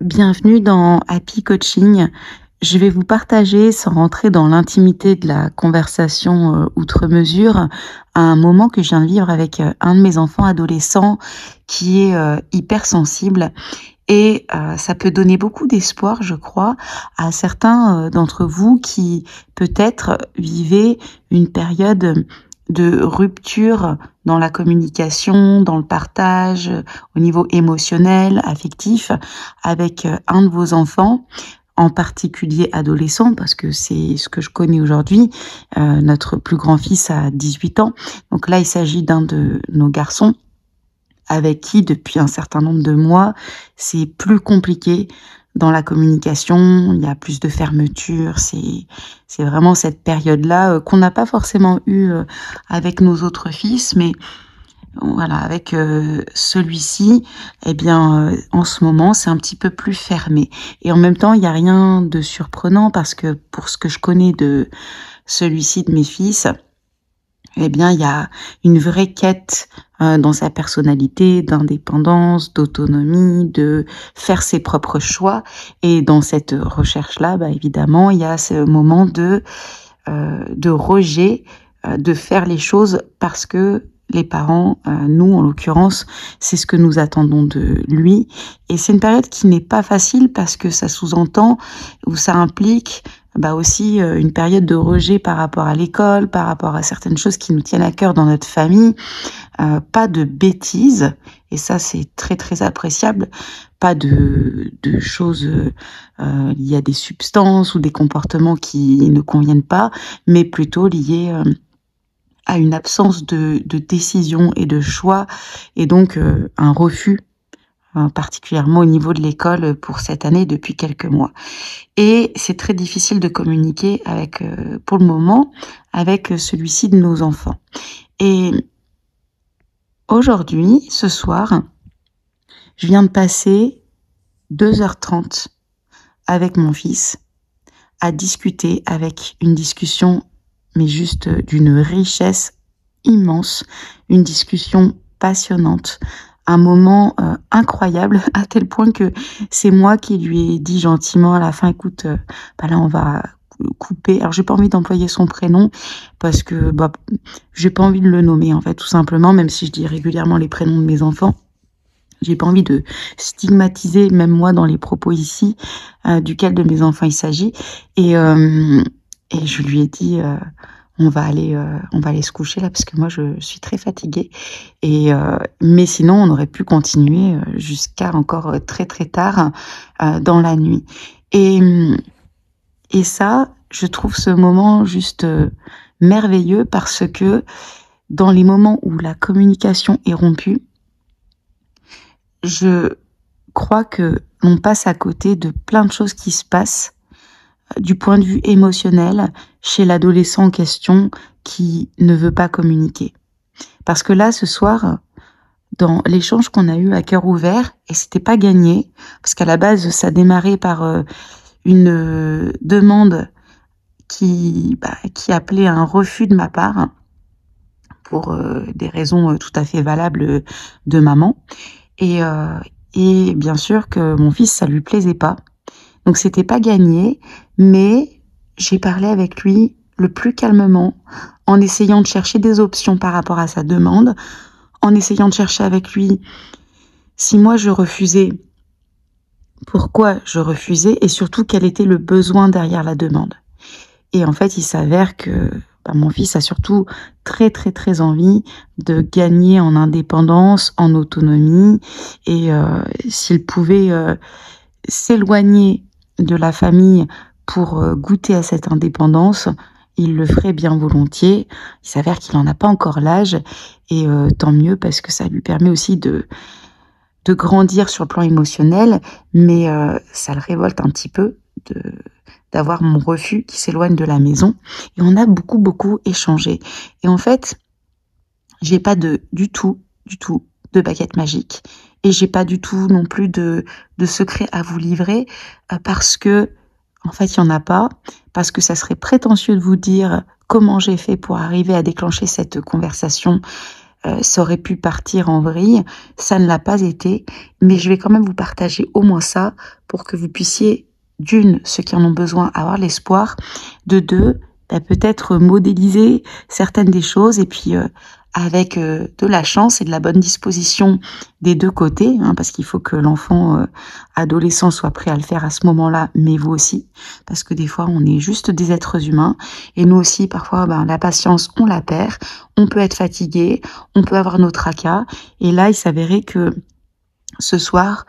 Bienvenue dans Happy Coaching. Je vais vous partager, sans rentrer dans l'intimité de la conversation outre mesure, un moment que je viens de vivre avec un de mes enfants adolescents qui est hypersensible. Et ça peut donner beaucoup d'espoir, je crois, à certains d'entre vous qui peut-être vivaient une période de rupture dans la communication, dans le partage, au niveau émotionnel, affectif, avec un de vos enfants, en particulier adolescent, parce que c'est ce que je connais aujourd'hui. Notre plus grand fils a 18 ans, donc là il s'agit d'un de nos garçons avec qui, depuis un certain nombre de mois, c'est plus compliqué dans la communication, il y a plus de fermeture, c'est vraiment cette période-là qu'on n'a pas forcément eu avec nos autres fils, mais voilà, avec celui-ci, eh bien, en ce moment, c'est un petit peu plus fermé. Et en même temps, il n'y a rien de surprenant parce que pour ce que je connais de celui-ci, de mes fils, eh bien, il y a une vraie quête dans sa personnalité, d'indépendance, d'autonomie, de faire ses propres choix. Et dans cette recherche-là, évidemment, il y a ce moment de rejet, de faire les choses parce que les parents, nous en l'occurrence, c'est ce que nous attendons de lui. Et c'est une période qui n'est pas facile parce que ça sous-entend ou ça implique aussi une période de rejet par rapport à l'école, par rapport à certaines choses qui nous tiennent à cœur dans notre famille. Pas de bêtises, et ça c'est très très appréciable, pas de choses liées à des substances ou des comportements qui ne conviennent pas, mais plutôt liés à une absence de décision et de choix, et donc un refus, particulièrement au niveau de l'école pour cette année depuis quelques mois. Et c'est très difficile de communiquer avec, pour le moment, avec celui-ci de nos enfants. Et aujourd'hui, ce soir, je viens de passer 2h30 avec mon fils à discuter, avec une discussion, mais juste d'une richesse immense, une discussion passionnante, un moment incroyable, à tel point que c'est moi qui lui ai dit gentiment à la fin, écoute, là on va couper. Alors j'ai pas envie d'employer son prénom parce que j'ai pas envie de le nommer en fait, tout simplement, même si je dis régulièrement les prénoms de mes enfants. J'ai pas envie de stigmatiser, même moi, dans les propos ici, duquel de mes enfants il s'agit. Et je lui ai dit, on va aller se coucher là, parce que moi, je suis très fatiguée. Mais sinon, on aurait pu continuer jusqu'à encore très très tard dans la nuit. Et ça, je trouve ce moment juste merveilleux parce que dans les moments où la communication est rompue, je crois que on passe à côté de plein de choses qui se passent du point de vue émotionnel chez l'adolescent en question qui ne veut pas communiquer. Parce que là, ce soir, dans l'échange qu'on a eu à cœur ouvert, et c'était pas gagné, parce qu'à la base, ça démarrait par une demande qui appelait à un refus de ma part, pour des raisons tout à fait valables de maman. Et bien sûr que mon fils, ça lui plaisait pas. Donc c'était pas gagné, mais j'ai parlé avec lui le plus calmement, en essayant de chercher des options par rapport à sa demande, en essayant de chercher avec lui si moi je refusais, pourquoi je refusais, et surtout quel était le besoin derrière la demande. Et en fait, il s'avère que mon fils a surtout très très très envie de gagner en indépendance, en autonomie, et s'il pouvait s'éloigner de la famille pour goûter à cette indépendance, il le ferait bien volontiers. Il s'avère qu'il n'en a pas encore l'âge, et tant mieux, parce que ça lui permet aussi de grandir sur le plan émotionnel, mais ça le révolte un petit peu d'avoir mon refus qui s'éloigne de la maison. Et on a beaucoup échangé. Et en fait, j'ai pas du tout de baguette magique. Et j'ai pas du tout non plus de secret à vous livrer, parce que, en fait, il n'y en a pas, parce que ça serait prétentieux de vous dire comment j'ai fait pour arriver à déclencher cette conversation ça aurait pu partir en vrille. Ça ne l'a pas été, mais je vais quand même vous partager au moins ça pour que vous puissiez, d'une, ceux qui en ont besoin, avoir l'espoir, de deux, peut-être modéliser certaines des choses et puis avec de la chance et de la bonne disposition des deux côtés, hein, parce qu'il faut que l'enfant adolescent soit prêt à le faire à ce moment-là, mais vous aussi, parce que des fois on est juste des êtres humains et nous aussi parfois la patience on la perd, on peut être fatigué, on peut avoir nos tracas et là il s'avérait que ce soir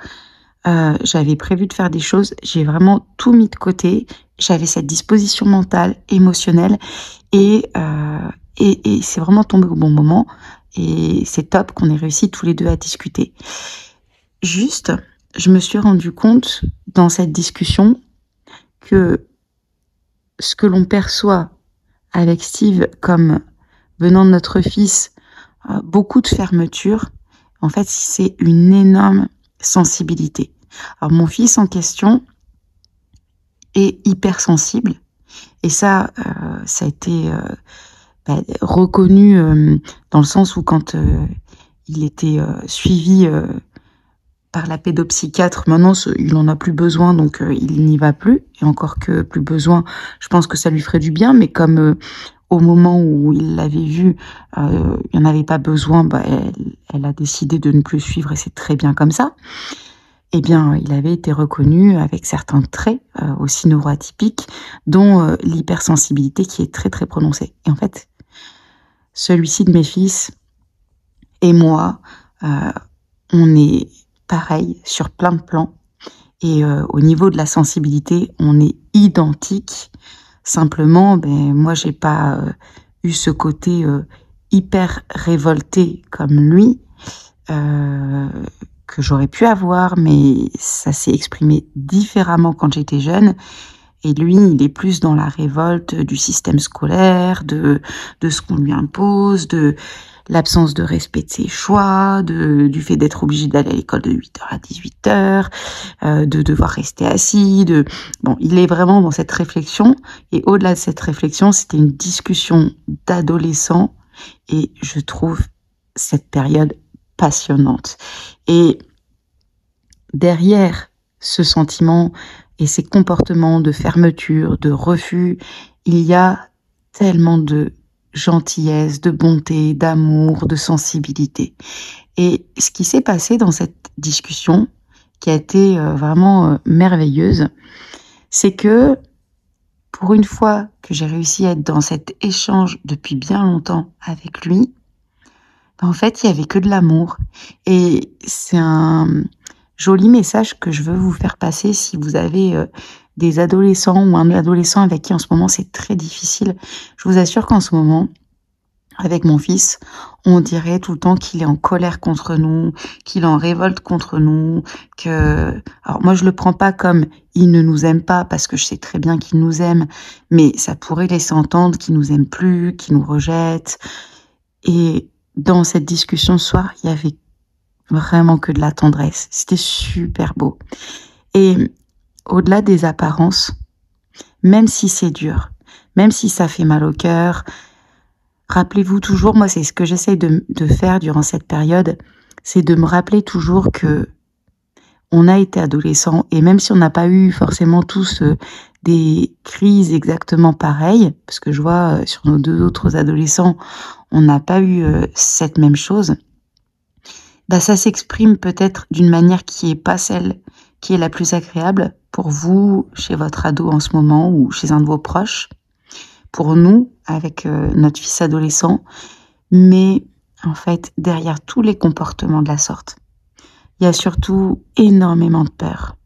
j'avais prévu de faire des choses, j'ai vraiment tout mis de côté, j'avais cette disposition mentale, émotionnelle et c'est vraiment tombé au bon moment et c'est top qu'on ait réussi tous les deux à discuter. Juste, je me suis rendu compte dans cette discussion que ce que l'on perçoit avec Steve comme venant de notre fils, beaucoup de fermeture, en fait c'est une énorme sensibilité. Alors mon fils en question est hypersensible et ça a été reconnu dans le sens où quand il était suivi par la pédopsychiatre, maintenant il n'en a plus besoin donc il n'y va plus et encore que plus besoin, je pense que ça lui ferait du bien, mais comme au moment où il l'avait vu, il n'y en avait pas besoin, elle a décidé de ne plus suivre et c'est très bien comme ça. Eh bien, il avait été reconnu avec certains traits aussi neuroatypiques, dont l'hypersensibilité qui est très très prononcée. Et en fait, celui-ci de mes fils et moi, on est pareil sur plein de plans. Et au niveau de la sensibilité, on est identique. Simplement, moi, j'ai pas eu ce côté hyper révolté comme lui. Que j'aurais pu avoir, mais ça s'est exprimé différemment quand j'étais jeune. Et lui, il est plus dans la révolte du système scolaire, de ce qu'on lui impose, de l'absence de respect de ses choix, du fait d'être obligé d'aller à l'école de 8h à 18h, de devoir rester assis. Bon, il est vraiment dans cette réflexion. Et au-delà de cette réflexion, c'était une discussion d'adolescents. Et je trouve cette période passionnante. Et derrière ce sentiment et ces comportements de fermeture, de refus, il y a tellement de gentillesse, de bonté, d'amour, de sensibilité. Et ce qui s'est passé dans cette discussion, qui a été vraiment merveilleuse, c'est que pour une fois que j'ai réussi à être dans cet échange depuis bien longtemps avec lui, en fait, il y avait que de l'amour. Et c'est un joli message que je veux vous faire passer si vous avez des adolescents ou un adolescent avec qui en ce moment c'est très difficile. Je vous assure qu'en ce moment, avec mon fils, on dirait tout le temps qu'il est en colère contre nous, qu'il est en révolte contre nous, alors moi je le prends pas comme il ne nous aime pas parce que je sais très bien qu'il nous aime, mais ça pourrait laisser entendre qu'il nous aime plus, qu'il nous rejette. Et dans cette discussion ce soir, il y avait vraiment que de la tendresse. C'était super beau. Et au-delà des apparences, même si c'est dur, même si ça fait mal au cœur, rappelez-vous toujours, moi c'est ce que j'essaye de faire durant cette période, c'est de me rappeler toujours que on a été adolescent et même si on n'a pas eu forcément tous des crises exactement pareilles, parce que je vois sur nos deux autres adolescents, on n'a pas eu cette même chose, ça s'exprime peut-être d'une manière qui n'est pas celle qui est la plus agréable pour vous, chez votre ado en ce moment, ou chez un de vos proches, pour nous, avec notre fils adolescent, mais en fait, derrière tous les comportements de la sorte, il y a surtout énormément de peur,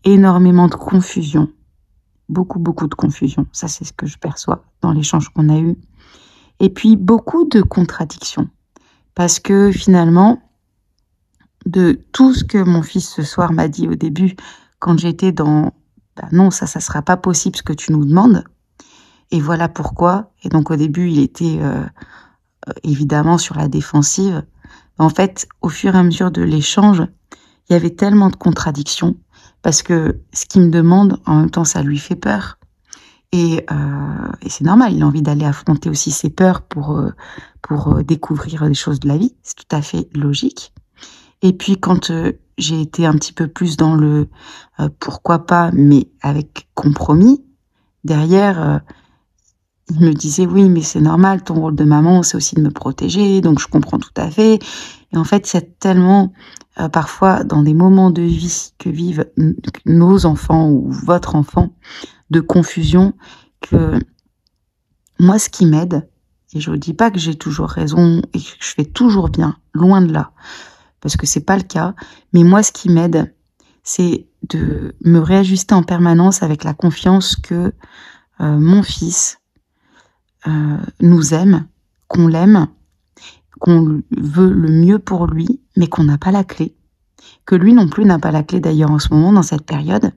énormément de confusion, beaucoup de confusion, ça c'est ce que je perçois dans l'échange qu'on a eu, et puis beaucoup de contradictions, parce que finalement, de tout ce que mon fils ce soir m'a dit au début, quand j'étais dans « non, ça sera pas possible ce que tu nous demandes », et voilà pourquoi, et donc au début il était évidemment sur la défensive, en fait au fur et à mesure de l'échange, il y avait tellement de contradictions, parce que ce qu'il me demande, en même temps ça lui fait peur, Et c'est normal, il a envie d'aller affronter aussi ses peurs pour découvrir des choses de la vie. C'est tout à fait logique. Et puis quand, j'ai été un petit peu plus dans le, pourquoi pas, mais avec compromis, derrière, il me disait: «Oui, mais c'est normal, ton rôle de maman, c'est aussi de me protéger, donc je comprends tout à fait». Et en fait, il y a tellement, parfois dans des moments de vie que vivent nos enfants ou votre enfant, de confusion, que moi, ce qui m'aide, et je ne dis pas que j'ai toujours raison et que je fais toujours bien, loin de là, parce que c'est pas le cas, mais moi, ce qui m'aide, c'est de me réajuster en permanence avec la confiance que mon fils nous aime, qu'on l'aime, qu'on veut le mieux pour lui, mais qu'on n'a pas la clé. Que lui non plus n'a pas la clé d'ailleurs en ce moment, dans cette période.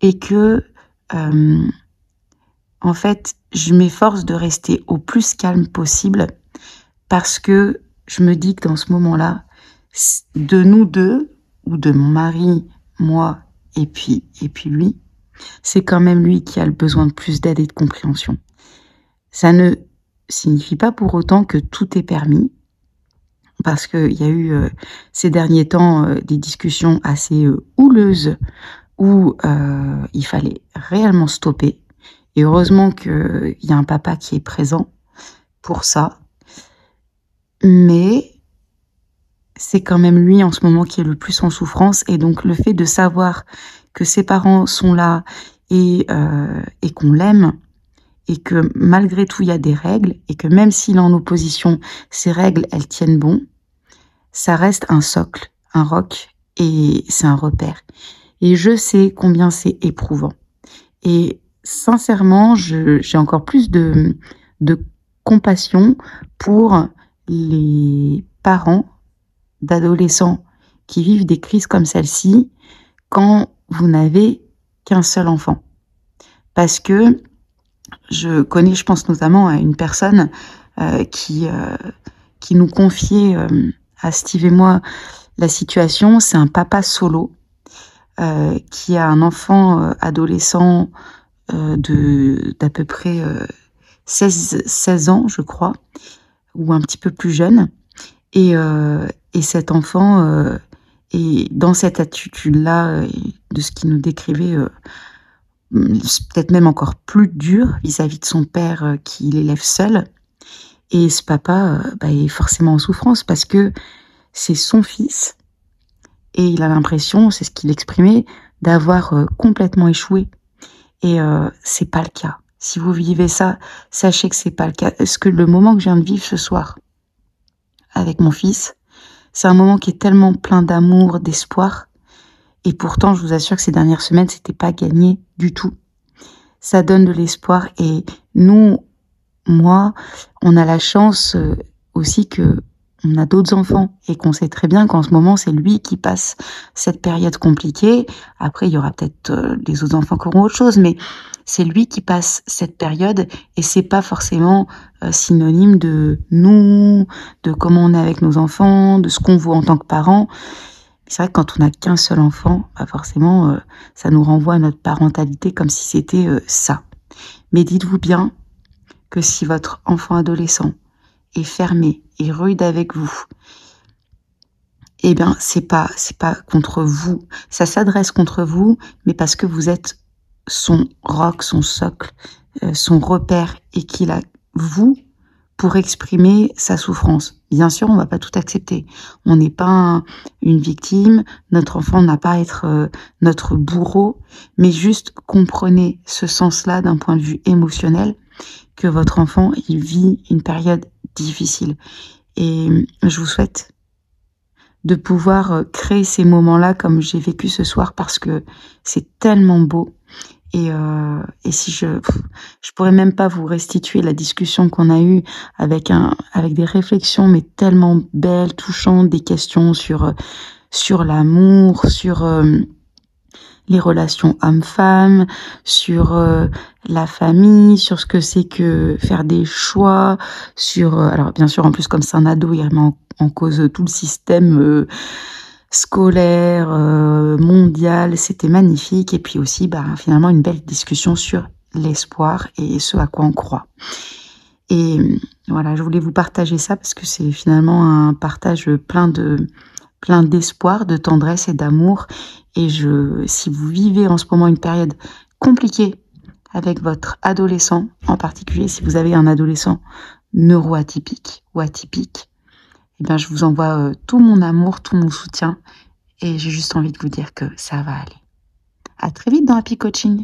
Et que, en fait, je m'efforce de rester au plus calme possible parce que je me dis que dans ce moment-là, de nous deux, ou de mon mari, moi, et puis lui, c'est quand même lui qui a le besoin de plus d'aide et de compréhension. Ça ne signifie pas pour autant que tout est permis, parce qu'il y a eu ces derniers temps des discussions assez houleuses où il fallait réellement stopper. Et heureusement qu'il y a un papa qui est présent pour ça. Mais c'est quand même lui en ce moment qui est le plus en souffrance. Et donc le fait de savoir que ses parents sont là et qu'on l'aime, et que malgré tout il y a des règles, et que même s'il est en opposition, ces règles, elles tiennent bon, ça reste un socle, un roc, et c'est un repère. Et je sais combien c'est éprouvant. Et sincèrement, j'ai encore plus de compassion pour les parents d'adolescents qui vivent des crises comme celle-ci quand vous n'avez qu'un seul enfant. Parce que je connais, je pense notamment à une personne qui nous confiait à Steve et moi la situation. C'est un papa solo qui a un enfant adolescent d'à peu près 16 ans, je crois, ou un petit peu plus jeune. Et cet enfant est dans cette attitude-là, de ce qu'il nous décrivait, peut-être même encore plus dur vis-à-vis de son père qui l'élève seul. Et ce papa est forcément en souffrance parce que c'est son fils et il a l'impression, c'est ce qu'il exprimait, d'avoir complètement échoué. Et c'est pas le cas. Si vous vivez ça, sachez que c'est pas le cas. Est-ce que le moment que je viens de vivre ce soir avec mon fils, c'est un moment qui est tellement plein d'amour, d'espoir. Et pourtant, je vous assure que ces dernières semaines, c'était pas gagné du tout. Ça donne de l'espoir. Et nous, moi, on a la chance aussi que on a d'autres enfants et qu'on sait très bien qu'en ce moment, c'est lui qui passe cette période compliquée. Après, il y aura peut-être les autres enfants qui auront autre chose, mais c'est lui qui passe cette période et c'est pas forcément synonyme de nous, de comment on est avec nos enfants, de ce qu'on voit en tant que parents. C'est vrai que quand on n'a qu'un seul enfant, forcément, ça nous renvoie à notre parentalité comme si c'était ça. Mais dites-vous bien que si votre enfant adolescent est fermé et rude avec vous, eh bien, c'est pas contre vous. Ça s'adresse contre vous, mais parce que vous êtes son roc, son socle, son repère, et qu'il a vous pour exprimer sa souffrance. Bien sûr, on va pas tout accepter. On n'est pas une victime. Notre enfant n'a pas à être notre bourreau, mais juste comprenez ce sens-là d'un point de vue émotionnel, que votre enfant, il vit une période difficile. Et je vous souhaite de pouvoir créer ces moments-là comme j'ai vécu ce soir, parce que c'est tellement beau. Et si je pourrais même pas vous restituer la discussion qu'on a eue avec des réflexions, mais tellement belles, touchantes, des questions sur l'amour, sur les relations hommes-femmes, sur la famille, sur ce que c'est que faire des choix, sur alors bien sûr en plus comme c'est un ado, il remet en cause tout le système scolaire, mondial, c'était magnifique. Et puis aussi finalement une belle discussion sur l'espoir et ce à quoi on croit. Et voilà, je voulais vous partager ça parce que c'est finalement un partage plein d'espoir, de tendresse et d'amour. Et si vous vivez en ce moment une période compliquée avec votre adolescent, en particulier si vous avez un adolescent neuroatypique ou atypique, eh bien, je vous envoie tout mon amour, tout mon soutien. Et j'ai juste envie de vous dire que ça va aller. À très vite dans Happy Coaching.